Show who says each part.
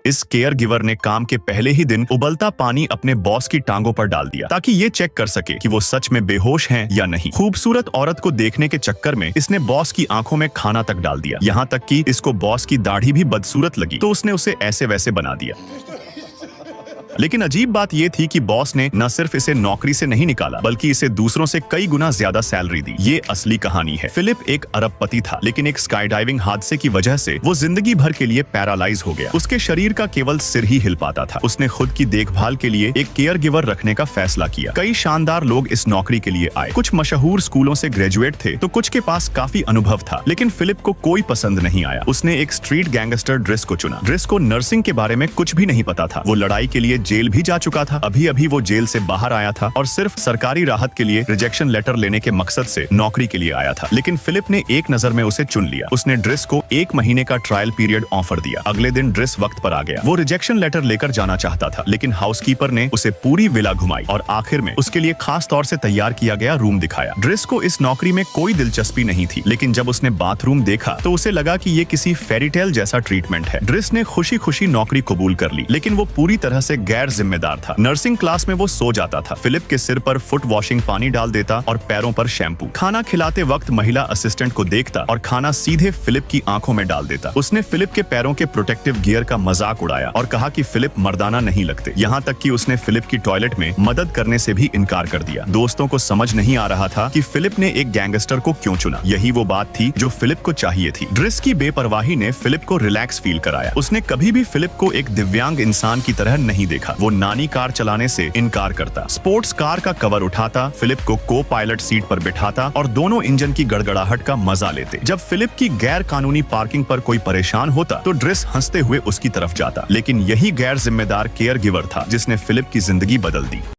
Speaker 1: इस care giver ने काम के पहले ही दिन उबलता पानी अपने बॉस की टांगों पर डाल दिया ताकि ये चेक कर सके कि वो सच में बेहोश हैं या नहीं। खूबसूरत औरत को देखने के चक्कर में इसने बॉस की आंखों में खाना तक डाल दिया, यहाँ तक कि इसको बॉस की दाढ़ी भी बदसूरत लगी तो उसने उसे ऐसे वैसे बना दिया। लेकिन अजीब बात यह थी कि बॉस ने न सिर्फ इसे नौकरी से नहीं निकाला बल्कि इसे दूसरों से कई गुना ज्यादा सैलरी दी। ये असली कहानी है। फिलिप एक अरबपति था, लेकिन एक स्काई डाइविंग हादसे की वजह से वो जिंदगी भर के लिए पैरालाइज हो गया। उसके शरीर का केवल सिर ही हिल पाता था। उसने खुद की देखभाल के लिए एक केयर गिवर रखने का फैसला किया। कई शानदार लोग इस नौकरी के लिए आए। कुछ मशहूर स्कूलों से ग्रेजुएट थे तो कुछ के पास काफी अनुभव था, लेकिन फिलिप को कोई पसंद नहीं आया। उसने एक स्ट्रीट गैंगस्टर ड्रेस को चुना। ड्रेस को नर्सिंग के बारे में कुछ भी नहीं पता था। वो लड़ाई के लिए जेल भी जा चुका था। अभी अभी वो जेल से बाहर आया था और सिर्फ सरकारी राहत के लिए रिजेक्शन लेटर लेने के मकसद से नौकरी के लिए आया था। लेकिन फिलिप ने एक नजर में उसे चुन लिया। उसने ड्रेस को 1 महीने का ट्रायल पीरियड ऑफर दिया। अगले दिन ड्रेस वक्त पर आ गया। वो रिजेक्शन लेटर लेकर जाना चाहता था, लेकिन हाउसकीपर ने उसे पूरी विला घुमाई और आखिर में उसके लिए खास तौर से तैयार किया गया रूम दिखाया। ड्रेस को इस नौकरी में कोई दिलचस्पी नहीं थी, लेकिन जब उसने बाथरूम देखा तो उसे लगा कि ये किसी फेरीटेल जैसा ट्रीटमेंट है। ड्रेस ने खुशी खुशी नौकरी कबूल कर ली, लेकिन वो पूरी तरह से गैर जिम्मेदार था। नर्सिंग क्लास में वो सो जाता था। फिलिप के सिर पर फुट वॉशिंग पानी डाल देता और पैरों पर शैम्पू। खाना खिलाते वक्त महिला असिस्टेंट को देखता और खाना सीधे फिलिप की आंखों में डाल देता। उसने फिलिप के पैरों के प्रोटेक्टिव गियर का मजाक उड़ाया और कहा कि फिलिप मर्दाना नहीं लगते। यहाँ तक कि उसने फिलिप की टॉयलेट में मदद करने से भी इनकार कर दिया। दोस्तों को समझ नहीं आ रहा था कि फिलिप ने एक गैंगस्टर को क्यों चुना। यही वो बात थी जो फिलिप को चाहिए थी। ड्रेस की बेपरवाही ने फिलिप को रिलैक्स फील कराया। उसने कभी भी फिलिप को एक दिव्यांग इंसान की तरह नहीं देखा। वो नानी कार चलाने से इनकार करता, स्पोर्ट्स कार का कवर उठाता, फिलिप को को पायलट सीट पर बिठाता और दोनों इंजन की गड़गड़ाहट का मजा लेते। जब फिलिप की गैर कानूनी पार्किंग पर कोई परेशान होता तो ड्रेस हंसते हुए उसकी तरफ जाता। लेकिन यही गैर जिम्मेदार केयर गिवर था जिसने फिलिप की जिंदगी बदल दी।